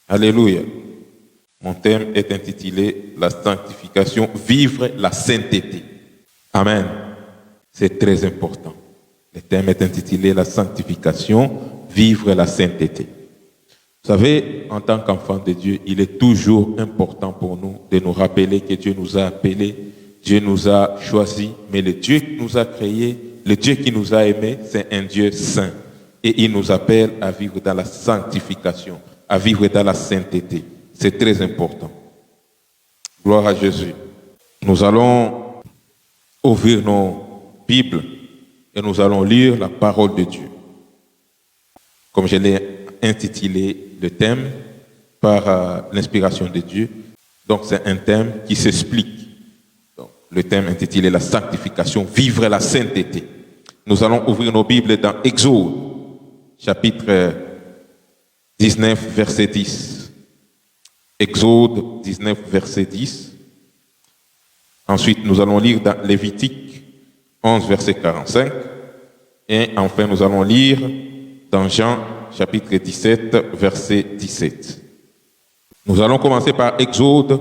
Alléluia. Mon thème est intitulé La sanctification, vivre la sainteté. Amen. C'est très important. Le thème est intitulé La sanctification, vivre la sainteté. Vous savez, en tant qu'enfant de Dieu, il est toujours important pour nous de nous rappeler que Dieu nous a appelés, Dieu nous a choisis, mais le Dieu qui nous a créés, le Dieu qui nous a aimés, c'est un Dieu saint. Et il nous appelle à vivre dans la sanctification, à vivre dans la sainteté. C'est très important. Gloire à Jésus. Nous allons ouvrir nos Bibles et nous allons lire la parole de Dieu. Comme je l'ai intitulé le thème par l'inspiration de Dieu. Donc c'est un thème qui s'explique. Donc, le thème intitulé La sanctification, vivre la sainteté. Nous allons ouvrir nos Bibles dans Exode, chapitre 19, verset 10. Exode 19, verset 10. Ensuite, nous allons lire dans Lévitique 11, verset 45. Et enfin, nous allons lire dans Jean, chapitre 17, verset 17. Nous allons commencer par Exode,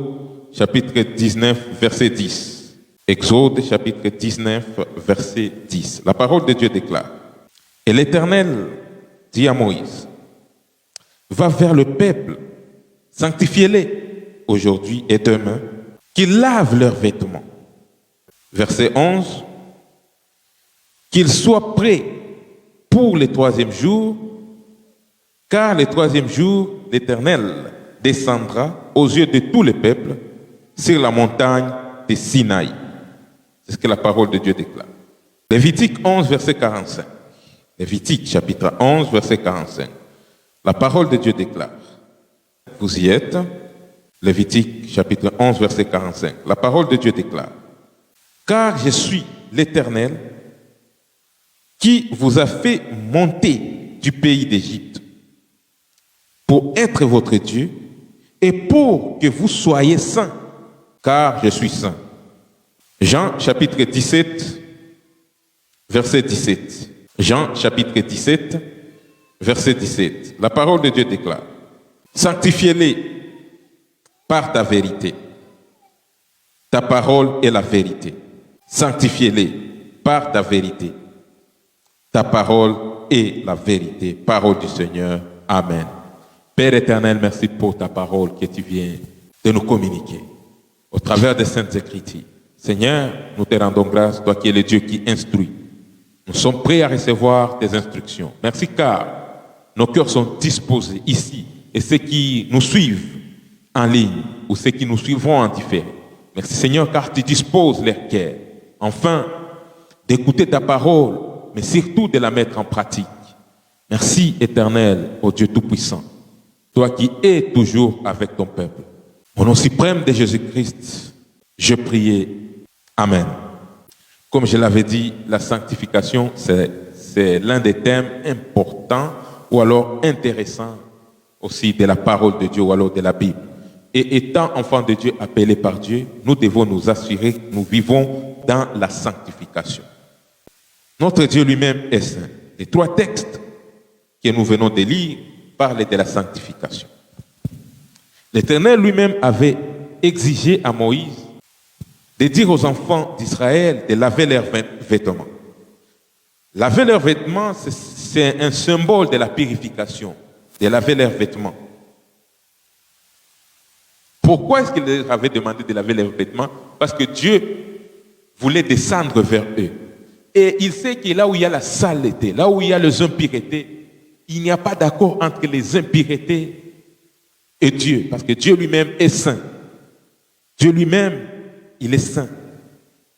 chapitre 19, verset 10. Exode, chapitre 19, verset 10. La parole de Dieu déclare: Et l'Éternel dit à Moïse: Va vers le peuple, sanctifiez-les aujourd'hui et demain, qu'ils lavent leurs vêtements. Verset 11. Qu'ils soient prêts pour le troisième jour, car le troisième jour, l'Éternel descendra aux yeux de tout le peuple sur la montagne de Sinaï. C'est ce que la parole de Dieu déclare. Lévitique 11, verset 45. Lévitique, chapitre 11, verset 45. La parole de Dieu déclare. Vous y êtes. Lévitique, chapitre 11, verset 45. La parole de Dieu déclare: Car je suis l'Éternel qui vous a fait monter du pays d'Égypte pour être votre Dieu et pour que vous soyez saints, car je suis saint. Jean, chapitre 17, verset 17. Jean, chapitre 17, verset 17. La parole de Dieu déclare: Sanctifiez-les par ta vérité. Ta parole est la vérité. Sanctifiez-les par ta vérité. Ta parole est la vérité. Parole du Seigneur. Amen. Père éternel, merci pour ta parole que tu viens de nous communiquer au travers des Saintes Écritures. Seigneur, nous te rendons grâce, toi qui es le Dieu qui instruit. Nous sommes prêts à recevoir tes instructions. Merci car nos cœurs sont disposés ici et ceux qui nous suivent en ligne ou ceux qui nous suivront en différé. Merci Seigneur car tu disposes leurs cœurs, enfin, d'écouter ta parole, mais surtout de la mettre en pratique. Merci éternel, ô Dieu Tout-Puissant, toi qui es toujours avec ton peuple. Au nom suprême de Jésus-Christ, je prie. Amen. Comme je l'avais dit, la sanctification, c'est l'un des thèmes importants ou alors intéressants aussi de la parole de Dieu ou alors de la Bible. Et étant enfants de Dieu appelés par Dieu, nous devons nous assurer que nous vivons dans la sanctification. Notre Dieu lui-même est saint. Les trois textes que nous venons de lire parlent de la sanctification. L'Éternel lui-même avait exigé à Moïse de dire aux enfants d'Israël de laver leurs vêtements. Laver leurs vêtements, c'est un symbole de la purification, de laver leurs vêtements. Pourquoi est-ce qu'il leur avait demandé de laver leurs vêtements? Parce que Dieu voulait descendre vers eux. Et il sait que là où il y a la saleté, là où il y a les impuretés, il n'y a pas d'accord entre les impuretés et Dieu. Parce que Dieu lui-même est saint. Dieu lui-même, il est saint.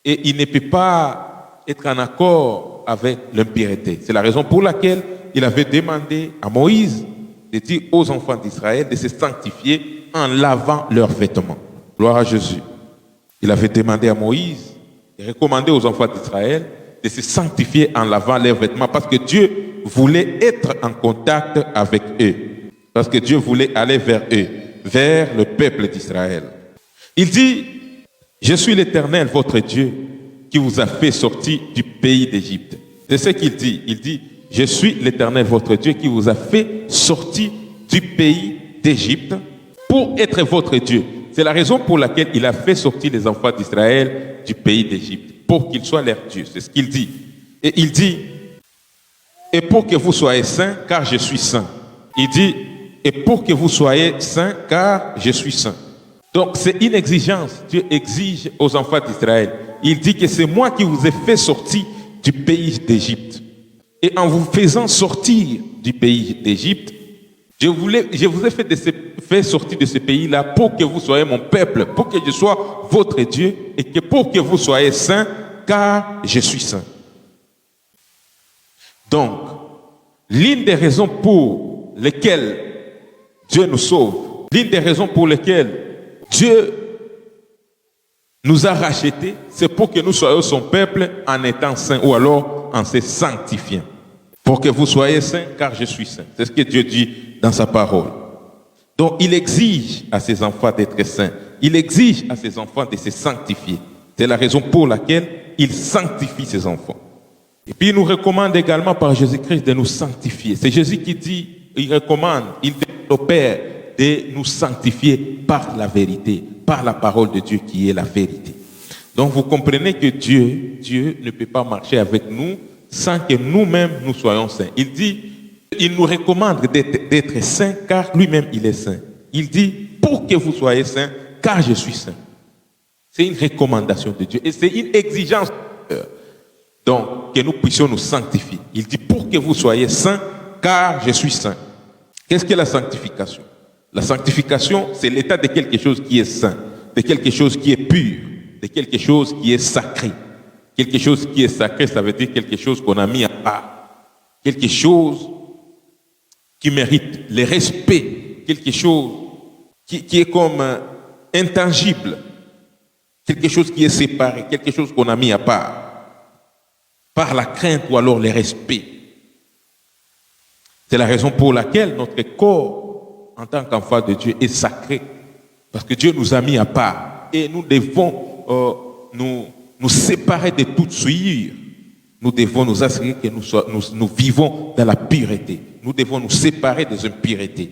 Et il ne peut pas être en accord avec l'impureté. C'est la raison pour laquelle il avait demandé à Moïse de dire aux enfants d'Israël de se sanctifier en lavant leurs vêtements. Gloire à Jésus. Il avait demandé à Moïse de recommander aux enfants d'Israël de se sanctifier en lavant leurs vêtements parce que Dieu voulait être en contact avec eux. Parce que Dieu voulait aller vers eux, vers le peuple d'Israël. Il dit: Je suis l'Éternel, votre Dieu, qui vous a fait sortir du pays d'Égypte. C'est ce qu'il dit. Il dit: Je suis l'Éternel, votre Dieu, qui vous a fait sortir du pays d'Égypte pour être votre Dieu. C'est la raison pour laquelle il a fait sortir les enfants d'Israël du pays d'Égypte, pour qu'ils soient leur Dieu. C'est ce qu'il dit. Et il dit, et pour que vous soyez saints, car je suis saint. Il dit, et pour que vous soyez saints, car je suis saint. Donc c'est une exigence. Dieu exige aux enfants d'Israël. Il dit que c'est moi qui vous ai fait sortir du pays d'Égypte. Et en vous faisant sortir du pays d'Égypte, je vous ai fait sortir de ce pays-là pour que vous soyez mon peuple, pour que je sois votre Dieu et que pour que vous soyez saints, car je suis saint. Donc, l'une des raisons pour lesquelles Dieu nous sauve, l'une des raisons pour lesquelles Dieu nous a rachetés, c'est pour que nous soyons son peuple en étant saints ou alors en se sanctifiant. Pour que vous soyez saints, car je suis saint. C'est ce que Dieu dit dans sa parole. Donc, il exige à ses enfants d'être saints. Il exige à ses enfants de se sanctifier. C'est la raison pour laquelle il sanctifie ses enfants. Et puis, il nous recommande également par Jésus-Christ de nous sanctifier. C'est Jésus qui dit, il recommande, il dit au Père de nous sanctifier par la vérité, par la parole de Dieu qui est la vérité. Donc, vous comprenez que Dieu ne peut pas marcher avec nous sans que nous-mêmes nous soyons saints. Il dit, il nous recommande d'être saints car lui-même il est saint. Il dit, pour que vous soyez saints, car je suis saint. C'est une recommandation de Dieu et c'est une exigence. Donc, que nous puissions nous sanctifier. Il dit, pour que vous soyez saints, car je suis saint. Qu'est-ce que la sanctification? La sanctification, c'est l'état de quelque chose qui est saint, de quelque chose qui est pur, de quelque chose qui est sacré. Quelque chose qui est sacré, ça veut dire quelque chose qu'on a mis à part. Quelque chose qui mérite le respect. Quelque chose qui est comme intangible. Quelque chose qui est séparé. Quelque chose qu'on a mis à part. Par la crainte ou alors le respect. C'est la raison pour laquelle notre corps, en tant qu'enfant de Dieu, est sacré. Parce que Dieu nous a mis à part. Et nous devons nous séparer de toute souillure. Nous devons nous assurer que nous vivons dans la pureté. Nous devons nous séparer des impuretés.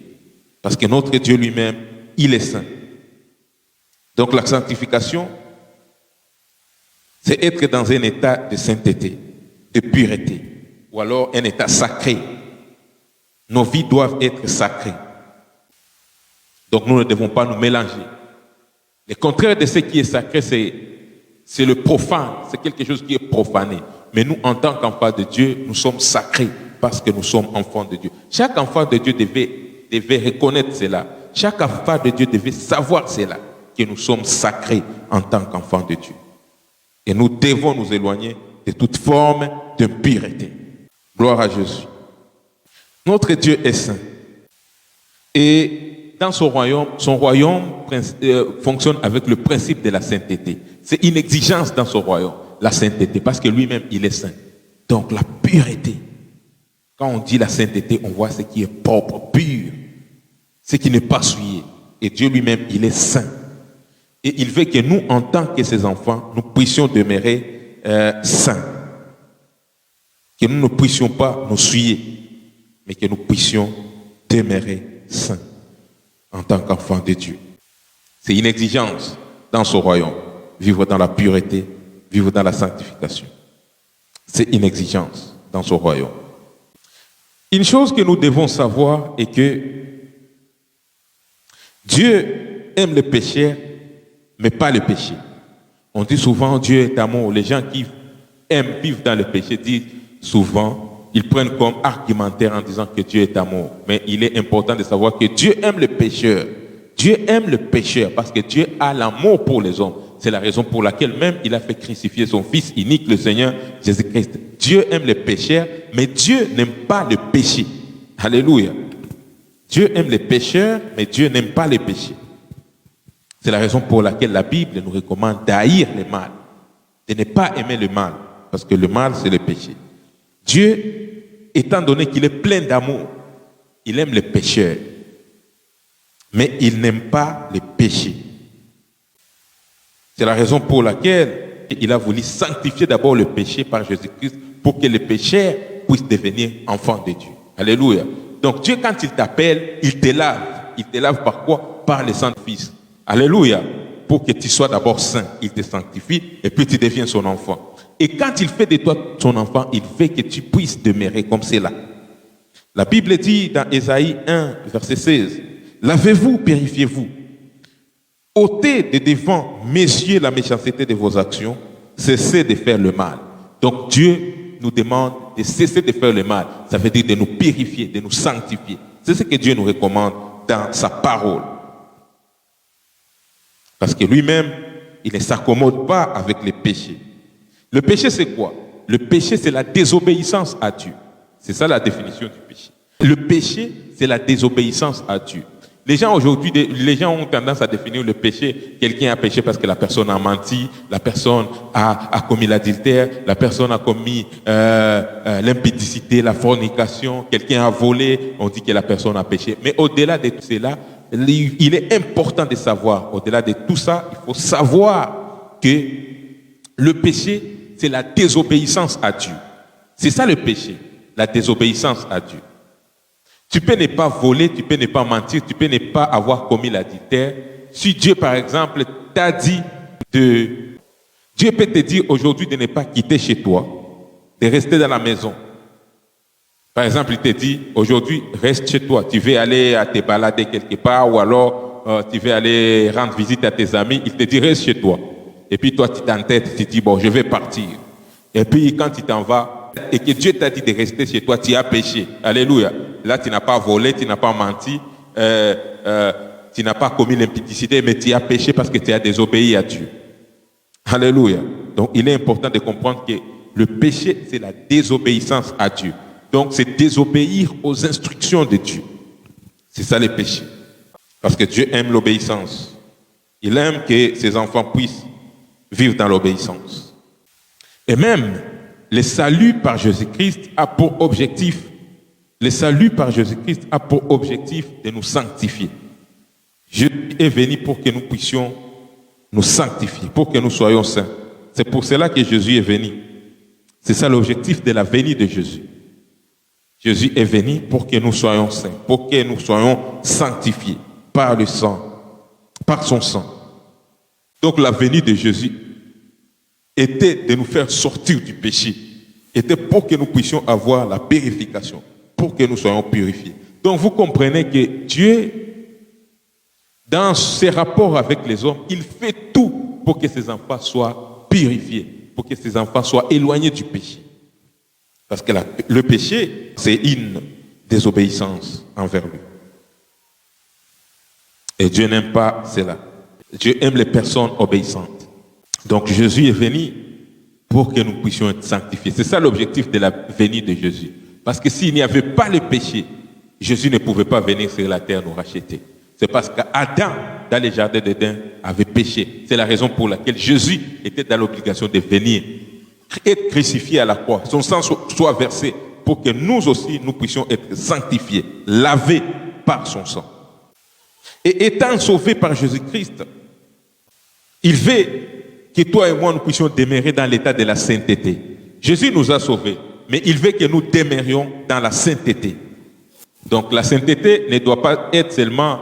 Parce que notre Dieu lui-même, il est saint. Donc la sanctification, c'est être dans un état de sainteté, de pureté, ou alors un état sacré. Nos vies doivent être sacrées. Donc nous ne devons pas nous mélanger. Le contraire de ce qui est sacré, c'est le profane, c'est quelque chose qui est profané. Mais nous, en tant qu'enfants de Dieu, nous sommes sacrés parce que nous sommes enfants de Dieu. Chaque enfant de Dieu devait reconnaître cela. Chaque enfant de Dieu devait savoir cela, que nous sommes sacrés en tant qu'enfants de Dieu. Et nous devons nous éloigner de toute forme d'impureté. Gloire à Jésus. Notre Dieu est saint. Et dans son royaume fonctionne avec le principe de la sainteté. C'est une exigence dans son royaume, la sainteté, parce que lui-même, il est saint. Donc la pureté. Quand on dit la sainteté, on voit ce qui est propre, pur, ce qui n'est pas souillé. Et Dieu lui-même, il est saint. Et il veut que nous, en tant que ses enfants, nous puissions demeurer saints. Que nous ne puissions pas nous souiller, mais que nous puissions demeurer saints en tant qu'enfants de Dieu. C'est une exigence dans son royaume. Vivre dans la pureté, vivre dans la sanctification. C'est une exigence dans son royaume. Une chose que nous devons savoir est que Dieu aime le pécheur, mais pas le péché. On dit souvent Dieu est amour. Les gens qui aiment vivre dans le péché disent souvent, ils prennent comme argumentaire en disant que Dieu est amour. Mais il est important de savoir que Dieu aime le pécheur. Dieu aime le pécheur parce que Dieu a l'amour pour les hommes. C'est la raison pour laquelle même il a fait crucifier son Fils unique, le Seigneur Jésus-Christ. Dieu aime les pécheurs, mais Dieu n'aime pas le péché. Alléluia. Dieu aime les pécheurs, mais Dieu n'aime pas les péchés. C'est la raison pour laquelle la Bible nous recommande d'haïr le mal, de ne pas aimer le mal, parce que le mal, c'est le péché. Dieu, étant donné qu'il est plein d'amour, il aime les pécheurs, mais il n'aime pas les péchés. C'est la raison pour laquelle il a voulu sanctifier d'abord le péché par Jésus-Christ pour que les pécheurs puissent devenir enfants de Dieu. Alléluia. Donc Dieu, quand il t'appelle, il te lave. Il te lave par quoi? Par le sang du Fils. Alléluia. Pour que tu sois d'abord saint, il te sanctifie et puis tu deviens son enfant. Et quand il fait de toi son enfant, il fait que tu puisses demeurer comme cela. La Bible dit dans Ésaïe 1, verset 16, « Lavez-vous, purifiez-vous. Ôtez de devant mes yeux la méchanceté de vos actions, cessez de faire le mal. » Donc Dieu nous demande de cesser de faire le mal. Ça veut dire de nous purifier, de nous sanctifier. C'est ce que Dieu nous recommande dans sa parole. Parce que lui-même, il ne s'accommode pas avec les péchés. Le péché, c'est quoi? Le péché, c'est la désobéissance à Dieu. C'est ça la définition du péché. Le péché, c'est la désobéissance à Dieu. Les gens aujourd'hui, les gens ont tendance à définir le péché. Quelqu'un a péché parce que la personne a menti, la personne a commis l'adultère, la personne a commis l'impudicité, la fornication, quelqu'un a volé, on dit que la personne a péché. Mais au-delà de tout cela, il est important de savoir, au-delà de tout ça, il faut savoir que le péché, c'est la désobéissance à Dieu. C'est ça le péché, la désobéissance à Dieu. Tu peux ne pas voler, tu peux ne pas mentir, tu peux ne pas avoir commis l'adultère. Si Dieu, par exemple, t'a dit de... Dieu peut te dire aujourd'hui de ne pas quitter chez toi, de rester dans la maison. Par exemple, il te dit, aujourd'hui, reste chez toi. Tu veux aller à te balader quelque part ou alors tu veux aller rendre visite à tes amis. Il te dit, reste chez toi. Et puis toi, tu t'entêtes, tu dis, bon, je vais partir. Et puis quand tu t'en vas, et que Dieu t'a dit de rester chez toi, tu as péché. Alléluia. Là, tu n'as pas volé, tu n'as pas menti, tu n'as pas commis l'impudicité, mais tu as péché parce que tu as désobéi à Dieu. Alléluia. Donc, il est important de comprendre que le péché, c'est la désobéissance à Dieu. Donc, c'est désobéir aux instructions de Dieu. C'est ça le péché. Parce que Dieu aime l'obéissance. Il aime que ses enfants puissent vivre dans l'obéissance. Et même, le salut par Jésus-Christ a pour objectif, le salut par Jésus-Christ a pour objectif de nous sanctifier. Jésus est venu pour que nous puissions nous sanctifier, pour que nous soyons saints. C'est pour cela que Jésus est venu. C'est ça l'objectif de la venue de Jésus. Jésus est venu pour que nous soyons saints, pour que nous soyons sanctifiés par le sang, par son sang. Donc la venue de Jésus était de nous faire sortir du péché, était pour que nous puissions avoir la purification, pour que nous soyons purifiés. Donc vous comprenez que Dieu, dans ses rapports avec les hommes, il fait tout pour que ses enfants soient purifiés, pour que ses enfants soient éloignés du péché. Parce que le péché, c'est une désobéissance envers lui. Et Dieu n'aime pas cela. Dieu aime les personnes obéissantes. Donc Jésus est venu pour que nous puissions être sanctifiés. C'est ça l'objectif de la venue de Jésus. Parce que s'il n'y avait pas le péché, Jésus ne pouvait pas venir sur la terre nous racheter. C'est parce qu'Adam, dans le jardin d'Éden, avait péché. C'est la raison pour laquelle Jésus était dans l'obligation de venir être crucifié à la croix. Son sang soit versé pour que nous aussi, nous puissions être sanctifiés, lavés par son sang. Et étant sauvés par Jésus-Christ, il veut que toi et moi, nous puissions demeurer dans l'état de la sainteté. Jésus nous a sauvés, mais il veut que nous demeurions dans la sainteté. Donc la sainteté ne doit pas être seulement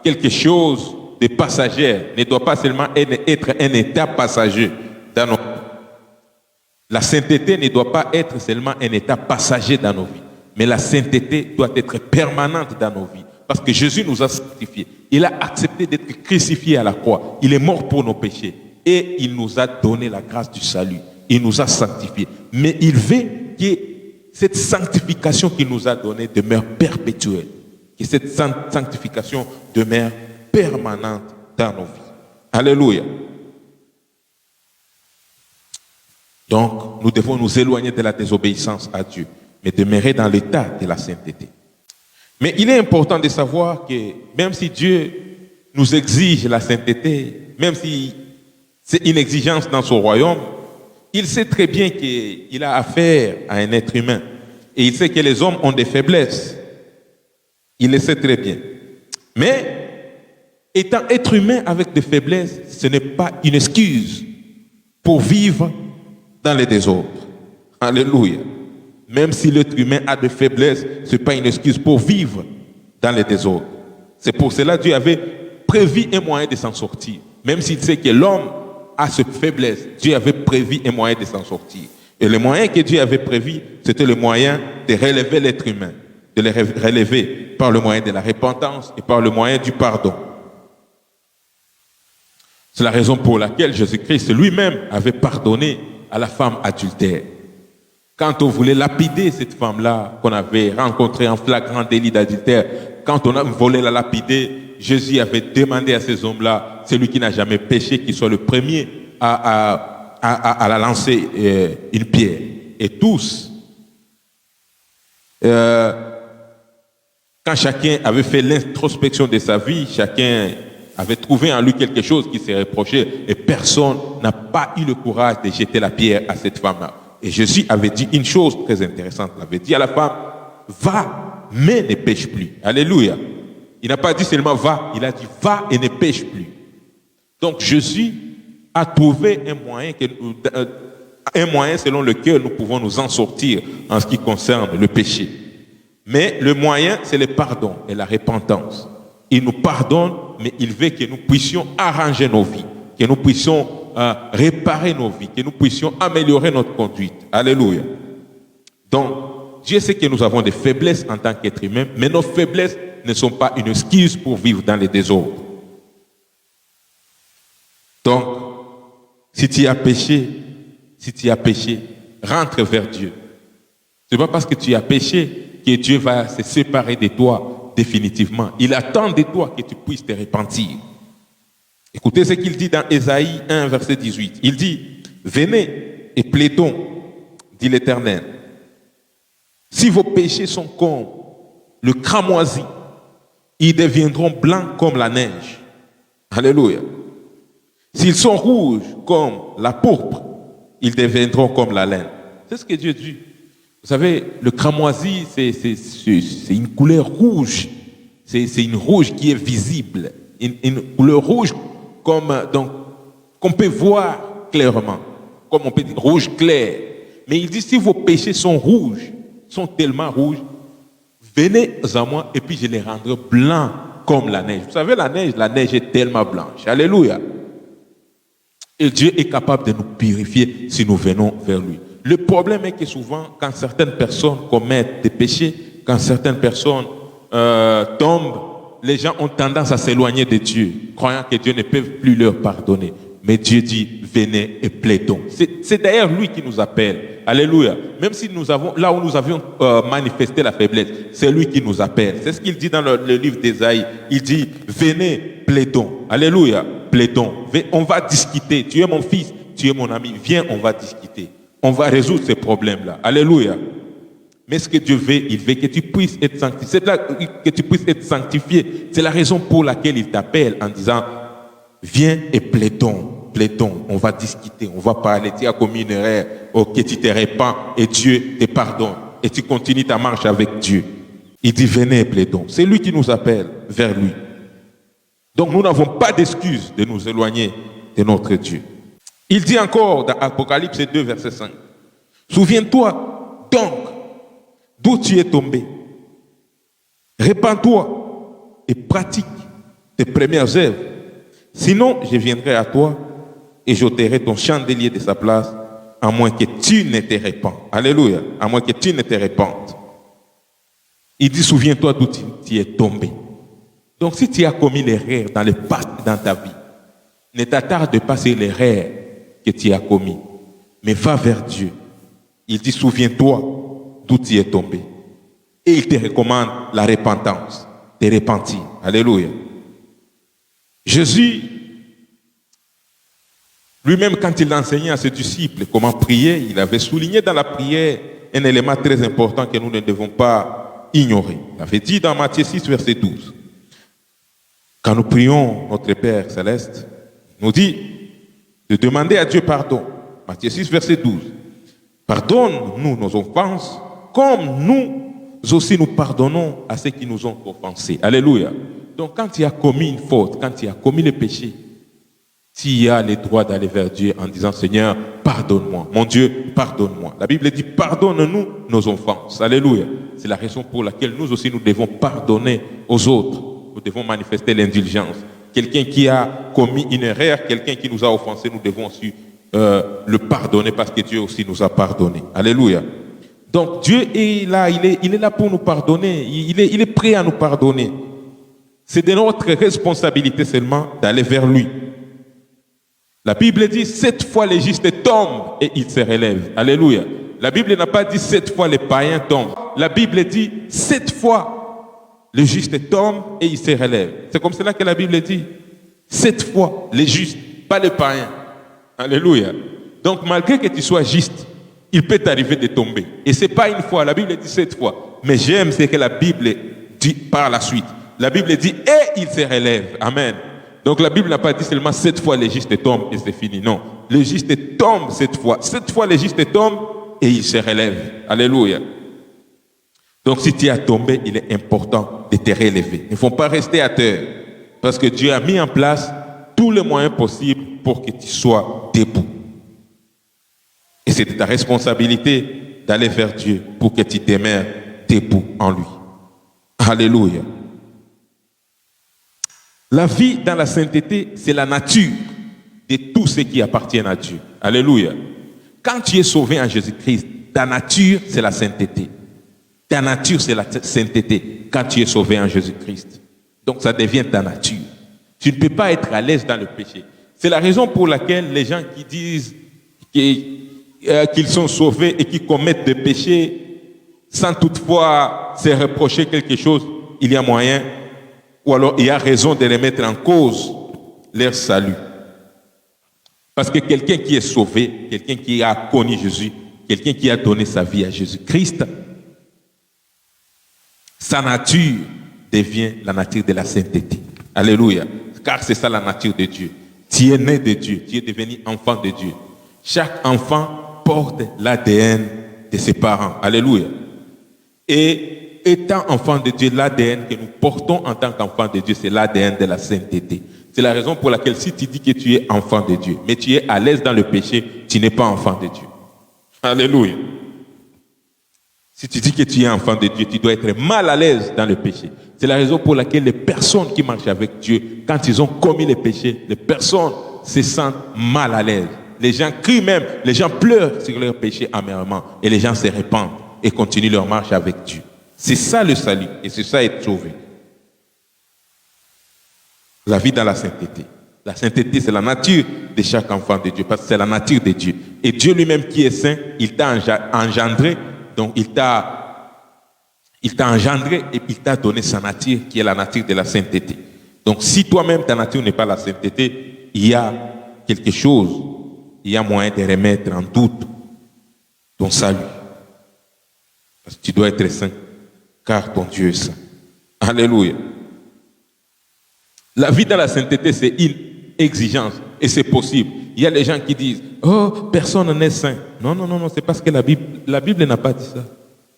quelque chose de passager, ne doit pas seulement être un état passager dans nos vies. La sainteté ne doit pas être seulement un état passager dans nos vies, mais la sainteté doit être permanente dans nos vies. Parce que Jésus nous a sanctifiés. Il a accepté d'être crucifié à la croix. Il est mort pour nos péchés. Et il nous a donné la grâce du salut. Il nous a sanctifiés. Mais il veut que cette sanctification qu'il nous a donnée demeure perpétuelle. Que cette sanctification demeure permanente dans nos vies. Alléluia. Donc, nous devons nous éloigner de la désobéissance à Dieu, mais demeurer dans l'état de la sainteté. Mais il est important de savoir que même si Dieu nous exige la sainteté, même si c'est une exigence dans son royaume, il sait très bien qu'il a affaire à un être humain. Et il sait que les hommes ont des faiblesses. Il le sait très bien. Mais étant être humain avec des faiblesses, ce n'est pas une excuse pour vivre dans les désordres. Alléluia. Même si l'être humain a des faiblesses, ce n'est pas une excuse pour vivre dans les désordres. C'est pour cela que Dieu avait prévu un moyen de s'en sortir. Même s'il sait que l'homme a cette faiblesse, Dieu avait prévu un moyen de s'en sortir. Et le moyen que Dieu avait prévu, c'était le moyen de relever l'être humain, de le relever par le moyen de la repentance et par le moyen du pardon. C'est la raison pour laquelle Jésus-Christ lui-même avait pardonné à la femme adultère. Quand on voulait lapider cette femme-là, qu'on avait rencontrée en flagrant délit d'adultère, quand on voulait la lapider, Jésus avait demandé à ces hommes-là, celui qui n'a jamais péché, qu'il soit le premier à la lancer une pierre. Et tous, quand chacun avait fait l'introspection de sa vie, chacun avait trouvé en lui quelque chose qui s'est reproché et personne n'a pas eu le courage de jeter la pierre à cette femme-là. Et Jésus avait dit une chose très intéressante. Il avait dit à la femme, va, mais ne pêche plus. Alléluia. Il n'a pas dit seulement va, il a dit va et ne pêche plus. Donc Jésus a trouvé un moyen selon lequel nous pouvons nous en sortir en ce qui concerne le péché. Mais le moyen, c'est le pardon et la repentance. Il nous pardonne, mais il veut que nous puissions arranger nos vies, que nous puissions réparer nos vies, que nous puissions améliorer notre conduite. Alléluia. Donc, Dieu sait que nous avons des faiblesses en tant qu'être humain, mais nos faiblesses ne sont pas une excuse pour vivre dans les désordres. Donc, si tu as péché, rentre vers Dieu. Ce n'est pas parce que tu as péché que Dieu va se séparer de toi définitivement. Il attend de toi que tu puisses te repentir. Écoutez ce qu'il dit dans Ésaïe 1, verset 18. Il dit, « Venez et plaidons, dit l'Éternel. Si vos péchés sont comme le cramoisi, ils deviendront blancs comme la neige. » Alléluia. S'ils sont rouges comme la pourpre, ils deviendront comme la laine. C'est ce que Dieu dit. Vous savez, le cramoisi, c'est une couleur rouge. C'est une rouge qui est visible. Une couleur rouge qu'on peut voir clairement. Comme on peut dire rouge clair. Mais il dit, si vos péchés sont rouges, sont tellement rouges, venez à moi et puis je les rendrai blancs comme la neige. Vous savez, la neige est tellement blanche. Alléluia. Et Dieu est capable de nous purifier si nous venons vers lui. Le problème est que souvent, quand certaines personnes commettent des péchés, quand certaines personnes tombent, les gens ont tendance à s'éloigner de Dieu, croyant que Dieu ne peut plus leur pardonner. Mais Dieu dit, venez et plaidons. C'est d'ailleurs lui qui nous appelle. Alléluia. Même si nous avons, là où nous avions manifesté la faiblesse, c'est lui qui nous appelle. C'est ce qu'il dit dans le livre d'Ésaïe. Il dit, venez, plaidons. Alléluia. Plaidons. On va discuter. Tu es mon fils, tu es mon ami. Viens, on va discuter. On va résoudre ces problèmes-là. Alléluia. Mais ce que Dieu veut, il veut que tu puisses être sanctifié. C'est là que tu puisses être sanctifié. C'est la raison pour laquelle il t'appelle en disant, viens et plaidons. Plaidons, on va discuter, on va parler. Tu as commis une erreur, ok, tu te répands et Dieu te pardonne. Et tu continues ta marche avec Dieu. Il dit, venez et plaidons. C'est lui qui nous appelle vers lui. Donc nous n'avons pas d'excuse de nous éloigner de notre Dieu. Il dit encore dans Apocalypse 2, verset 5. Souviens-toi donc d'où tu es tombé. Répands-toi et pratique tes premières œuvres. Sinon, je viendrai à toi et j'ôterai ton chandelier de sa place, à moins que tu ne te répandes. Alléluia. À moins que tu ne te répandes. Il dit, souviens-toi d'où tu es tombé. Donc, si tu as commis l'erreur dans le passé, dans ta vie, ne t'attarde pas sur l'erreur que tu as commis, mais va vers Dieu. Il dit, souviens-toi d'où tu es tombé. Et il te recommande la repentance, te repentir. Alléluia. Jésus, lui-même, quand il enseignait à ses disciples comment prier, il avait souligné dans la prière un élément très important que nous ne devons pas ignorer. Il avait dit dans Matthieu 6, verset 12, quand nous prions notre Père céleste, il nous dit de demander à Dieu pardon. Matthieu 6, verset 12. Pardonne-nous nos offenses, comme nous aussi nous pardonnons à ceux qui nous ont offensés. Alléluia. Donc quand tu as commis une faute, quand tu as commis le péché, tu as le droit d'aller vers Dieu en disant, Seigneur, pardonne-moi. Mon Dieu, pardonne-moi. La Bible dit, pardonne-nous nos offenses. Alléluia. C'est la raison pour laquelle nous aussi nous devons pardonner aux autres. nous devons manifester l'indulgence. Quelqu'un qui a commis une erreur, quelqu'un qui nous a offensés, nous devons aussi le pardonner parce que Dieu aussi nous a pardonné. Alléluia. Donc Dieu est là, il est là pour nous pardonner, il est prêt à nous pardonner. C'est de notre responsabilité seulement d'aller vers lui. La Bible dit 7 fois les justes tombent et ils se relèvent. Alléluia. La Bible n'a pas dit 7 fois les païens tombent. La Bible dit 7 fois les justes tombent et ils se relèvent. C'est comme cela que la Bible dit. 7 fois les justes, pas les païens. Alléluia. Donc malgré que tu sois juste, il peut t'arriver de tomber. Et ce n'est pas une fois, la Bible dit 7 fois. Mais j'aime ce que la Bible dit par la suite. La Bible dit et il se relève. Amen. Donc la Bible n'a pas dit seulement 7 fois les justes tombent et c'est fini. Non. Les justes tombent 7 fois. 7 fois les justes tombent et ils se relèvent. Alléluia. Donc si tu as tombé, il est important de te relever. Il ne faut pas rester à terre. Parce que Dieu a mis en place tous les moyens possibles pour que tu sois debout. Et c'est ta responsabilité d'aller vers Dieu pour que tu demeures debout en lui. Alléluia. La vie dans la sainteté, c'est la nature de tout ce qui appartient à Dieu. Alléluia. Quand tu es sauvé en Jésus-Christ, ta nature, c'est la sainteté. Ta nature, c'est la sainteté quand tu es sauvé en Jésus-Christ. Donc ça devient ta nature. Tu ne peux pas être à l'aise dans le péché. C'est la raison pour laquelle les gens qui disent qu'ils sont sauvés et qui commettent des péchés sans toutefois se reprocher quelque chose, il y a moyen, ou alors il y a raison de les mettre en cause, leur salut. Parce que quelqu'un qui est sauvé, quelqu'un qui a connu Jésus, quelqu'un qui a donné sa vie à Jésus-Christ, sa nature devient la nature de la sainteté. Alléluia. Car c'est ça la nature de Dieu. Tu es né de Dieu, tu es devenu enfant de Dieu. Chaque enfant porte l'ADN de ses parents. Alléluia. Et étant enfant de Dieu, l'ADN que nous portons en tant qu'enfant de Dieu, c'est l'ADN de la sainteté. C'est la raison pour laquelle si tu dis que tu es enfant de Dieu, mais tu es à l'aise dans le péché, tu n'es pas enfant de Dieu. Alléluia. Si tu dis que tu es enfant de Dieu, tu dois être mal à l'aise dans le péché. C'est la raison pour laquelle les personnes qui marchent avec Dieu, quand ils ont commis les péchés, les personnes se sentent mal à l'aise. Les gens crient même, les gens pleurent sur leurs péchés amèrement et les gens se répandent et continuent leur marche avec Dieu. C'est ça le salut et c'est ça être sauvé. La vie dans la sainteté. La sainteté, c'est la nature de chaque enfant de Dieu parce que c'est la nature de Dieu. Et Dieu lui-même qui est saint, il t'a engendré, donc il t'a engendré et il t'a donné sa nature qui est la nature de la sainteté. Donc si toi-même ta nature n'est pas la sainteté, il y a quelque chose, il y a moyen de remettre en doute ton salut. Parce que tu dois être saint, car ton Dieu est saint. Alléluia. La vie dans la sainteté, c'est une exigence et c'est possible. Il y a des gens qui disent « Oh, personne n'est saint. » Non, non, non, non, c'est parce que la Bible n'a pas dit ça.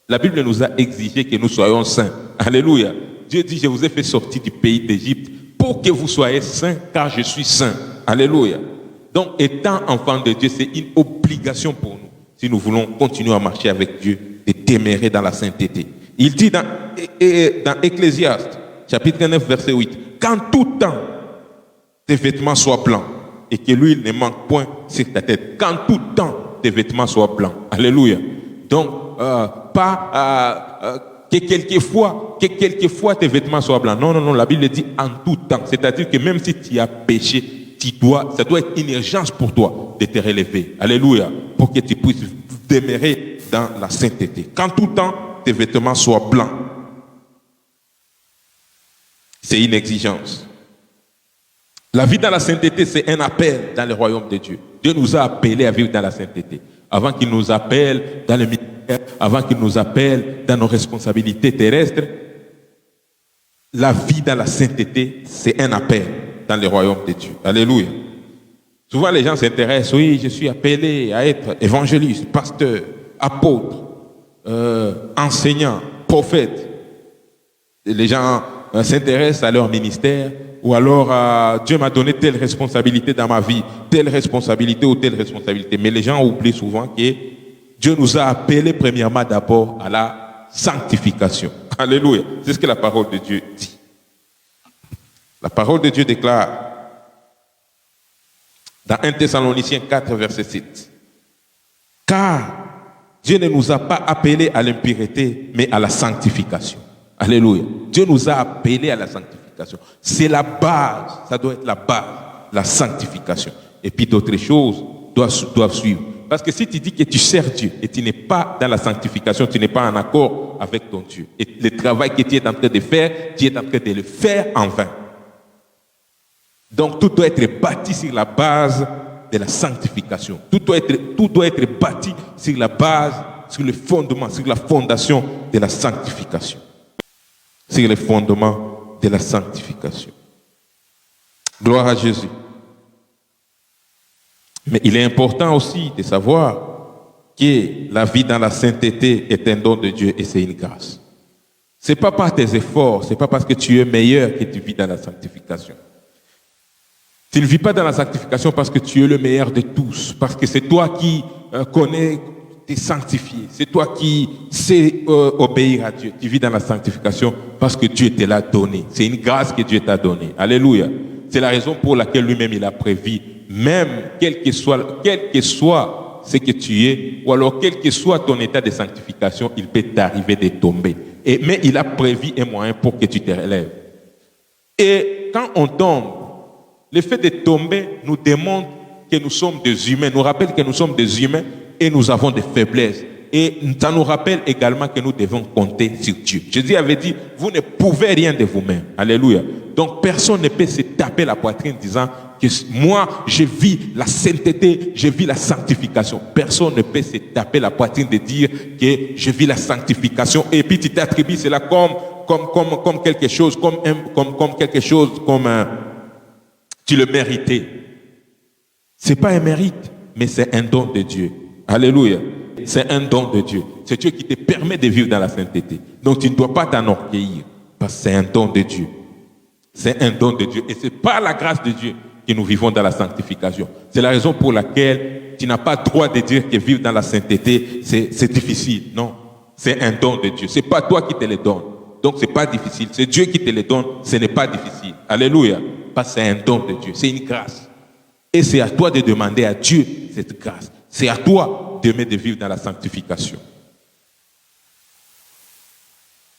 La Bible nous a exigé que nous soyons saints. Alléluia. Dieu dit « Je vous ai fait sortir du pays d'Égypte pour que vous soyez saints, car je suis saint. » Alléluia. Donc, étant enfant de Dieu, c'est une obligation pour nous, si nous voulons continuer à marcher avec Dieu, de demeurer dans la sainteté. Il dit dans Ecclésiaste, chapitre 9, verset 8, « Qu'en tout temps, tes vêtements soient blancs et que l'huile ne manque point sur ta tête. Qu'en tout temps, tes vêtements soient blancs. » Alléluia. Donc, que quelquefois tes vêtements soient blancs. Non, non, non, la Bible dit en tout temps. C'est-à-dire que même si tu as péché, ça doit être une urgence pour toi de te relever. Alléluia. Pour que tu puisses demeurer dans la sainteté. Qu'en tout temps, tes vêtements soient blancs. C'est une exigence. La vie dans la sainteté, c'est un appel dans le royaume de Dieu. Dieu nous a appelés à vivre dans la sainteté. Avant qu'il nous appelle dans le ministère, avant qu'il nous appelle dans nos responsabilités terrestres, la vie dans la sainteté, c'est un appel dans le royaume de Dieu. Alléluia. Souvent, les gens s'intéressent, oui, je suis appelé à être évangéliste, pasteur, apôtre, enseignant, prophète. Et les gens s'intéressent à leur ministère, ou alors Dieu m'a donné telle responsabilité dans ma vie, telle responsabilité ou telle responsabilité. Mais les gens oublient souvent que Dieu nous a appelés premièrement d'abord à la sanctification. Alléluia. C'est ce que la parole de Dieu dit. La parole de Dieu déclare dans 1 Thessaloniciens 4, verset 7. Car Dieu ne nous a pas appelés à l'impureté, mais à la sanctification. Alléluia. Dieu nous a appelés à la sanctification. C'est la base, ça doit être la base, la sanctification. Et puis d'autres choses doivent suivre. Parce que si tu dis que tu sers Dieu et tu n'es pas dans la sanctification, tu n'es pas en accord avec ton Dieu. Et le travail que tu es en train de faire, tu es en train de le faire en vain. Donc tout doit être bâti sur la base de la sanctification. Tout doit être bâti sur la base, sur le fondement, sur la fondation de la sanctification. Sur le fondement de la sanctification. Gloire à Jésus. Mais il est important aussi de savoir que la vie dans la sainteté est un don de Dieu et c'est une grâce. Ce n'est pas par tes efforts, ce n'est pas parce que tu es meilleur que tu vis dans la sanctification. Tu ne vis pas dans la sanctification parce que tu es le meilleur de tous, parce que c'est toi qui connais, t'es sanctifié, c'est toi qui sais obéir à Dieu. Tu vis dans la sanctification parce que Dieu te l'a donné. C'est une grâce que Dieu t'a donnée. Alléluia. C'est la raison pour laquelle lui-même il a prévu, même quel que soit ce que tu es, ou alors quel que soit ton état de sanctification, il peut t'arriver de tomber. Mais il a prévu un moyen pour que tu te relèves. Et quand on tombe, le fait de tomber nous démontre que nous sommes des humains, nous rappelle que nous sommes des humains et nous avons des faiblesses. Et ça nous rappelle également que nous devons compter sur Dieu. Jésus avait dit, vous ne pouvez rien de vous-même. Alléluia. Donc personne ne peut se taper la poitrine disant que moi, je vis la sainteté, je vis la sanctification. Personne ne peut se taper la poitrine de dire que je vis la sanctification et puis tu t'attribues cela comme quelque chose, comme quelque chose, tu le méritais. C'est pas un mérite, mais c'est un don de Dieu. Alléluia. C'est un don de Dieu. C'est Dieu qui te permet de vivre dans la sainteté. Donc tu ne dois pas t'enorgueillir, parce que c'est un don de Dieu. C'est un don de Dieu. Et c'est par la grâce de Dieu que nous vivons dans la sanctification. C'est la raison pour laquelle tu n'as pas le droit de dire que vivre dans la sainteté, c'est difficile. Non, c'est un don de Dieu. Ce n'est pas toi qui te le donne. Donc ce n'est pas difficile. C'est Dieu qui te le donne. Ce n'est pas difficile. Alléluia. Parce que c'est un don de Dieu. C'est une grâce. Et c'est à toi de demander à Dieu cette grâce. C'est à toi demain de vivre dans la sanctification.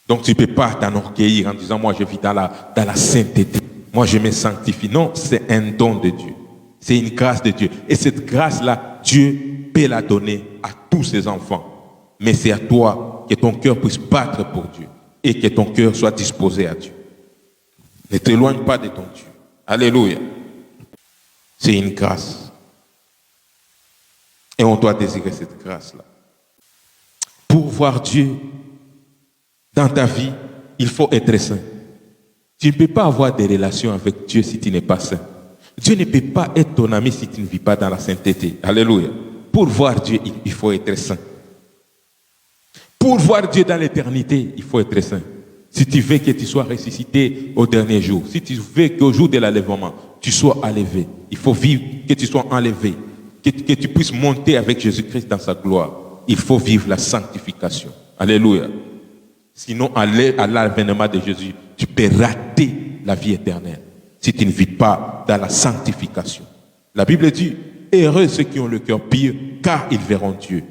Donc tu ne peux pas t'enorgueillir en disant, moi je vis dans la sainteté. Moi je me sanctifie. Non, c'est un don de Dieu. C'est une grâce de Dieu. Et cette grâce-là, Dieu peut la donner à tous ses enfants. Mais c'est à toi que ton cœur puisse battre pour Dieu. Et que ton cœur soit disposé à Dieu. Ne t'éloigne pas de ton Dieu. Alléluia. C'est une grâce. Et on doit désirer cette grâce-là. Pour voir Dieu dans ta vie, il faut être saint. Tu ne peux pas avoir des relations avec Dieu si tu n'es pas saint. Dieu ne peut pas être ton ami si tu ne vis pas dans la sainteté. Alléluia. Pour voir Dieu, il faut être saint. Pour voir Dieu dans l'éternité, il faut être saint. Si tu veux que tu sois ressuscité au dernier jour, si tu veux qu'au jour de l'enlèvement, tu sois enlevé, il faut vivre, que tu sois enlevé, que tu puisses monter avec Jésus-Christ dans sa gloire. Il faut vivre la sanctification. Alléluia. Sinon, à l'avènement de Jésus, tu peux rater la vie éternelle si tu ne vis pas dans la sanctification. La Bible dit, heureux ceux qui ont le cœur pieux, car ils verront Dieu.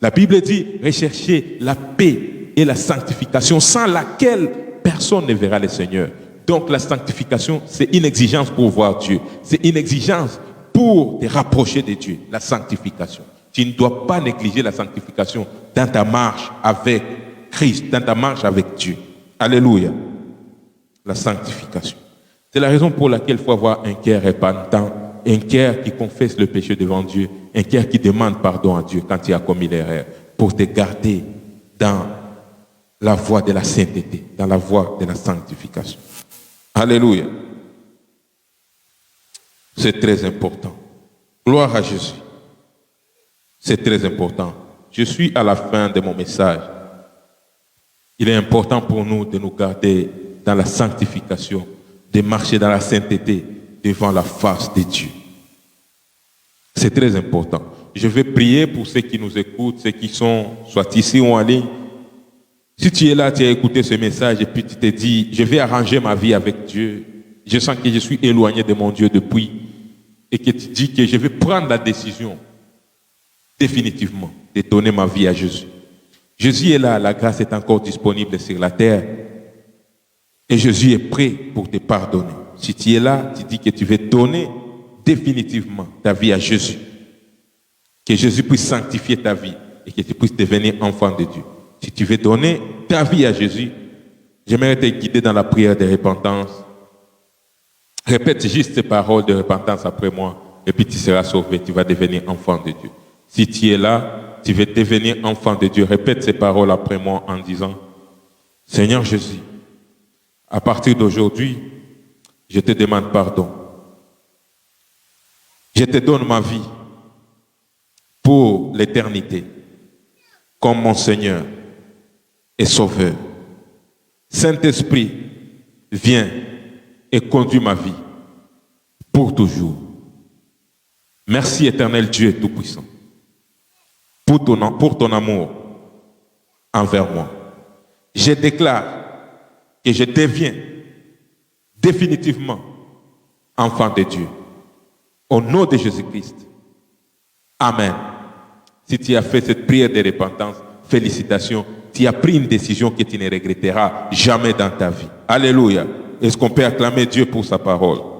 La Bible dit, recherchez la paix et la sanctification sans laquelle personne ne verra le Seigneur. Donc la sanctification, c'est une exigence pour voir Dieu. C'est une exigence pour te rapprocher de Dieu, la sanctification. Tu ne dois pas négliger la sanctification dans ta marche avec Christ, dans ta marche avec Dieu. Alléluia. La sanctification. C'est la raison pour laquelle il faut avoir un cœur repentant, un cœur qui confesse le péché devant Dieu, un cœur qui demande pardon à Dieu quand il a commis l'erreur, pour te garder dans la voie de la sainteté, dans la voie de la sanctification. Alléluia. C'est très important. Gloire à Jésus. C'est très important. Je suis à la fin de mon message. Il est important pour nous de nous garder dans la sanctification, de marcher dans la sainteté devant la face de Dieu. C'est très important. Je vais prier pour ceux qui nous écoutent, ceux qui sont soit ici ou en ligne. Si tu es là, tu as écouté ce message et puis tu te dis, je vais arranger ma vie avec Dieu. je sens que je suis éloigné de mon Dieu depuis, et que tu dis que je vais prendre la décision définitivement de donner ma vie à Jésus. Jésus est là, la grâce est encore disponible sur la terre, et Jésus est prêt pour te pardonner. Si tu es là, tu dis que tu veux donner définitivement ta vie à Jésus, que Jésus puisse sanctifier ta vie et que tu puisses devenir enfant de Dieu. Si tu veux donner ta vie à Jésus, j'aimerais te guider dans la prière de repentance. Répète juste ces paroles de repentance après moi et puis tu seras sauvé, tu vas devenir enfant de Dieu. Si tu es là, tu veux devenir enfant de Dieu, répète ces paroles après moi en disant: Seigneur Jésus, à partir d'aujourd'hui, je te demande pardon. Je te donne ma vie pour l'éternité comme mon Seigneur et Sauveur. Saint-Esprit, viens et conduis ma vie pour toujours. Merci éternel Dieu Tout-Puissant pour ton amour envers moi. Je déclare que je deviens définitivement enfant de Dieu. Au nom de Jésus-Christ. Amen. Si tu as fait cette prière de repentance, félicitations. Tu as pris une décision que tu ne regretteras jamais dans ta vie. Alléluia. Est-ce qu'on peut acclamer Dieu pour sa parole?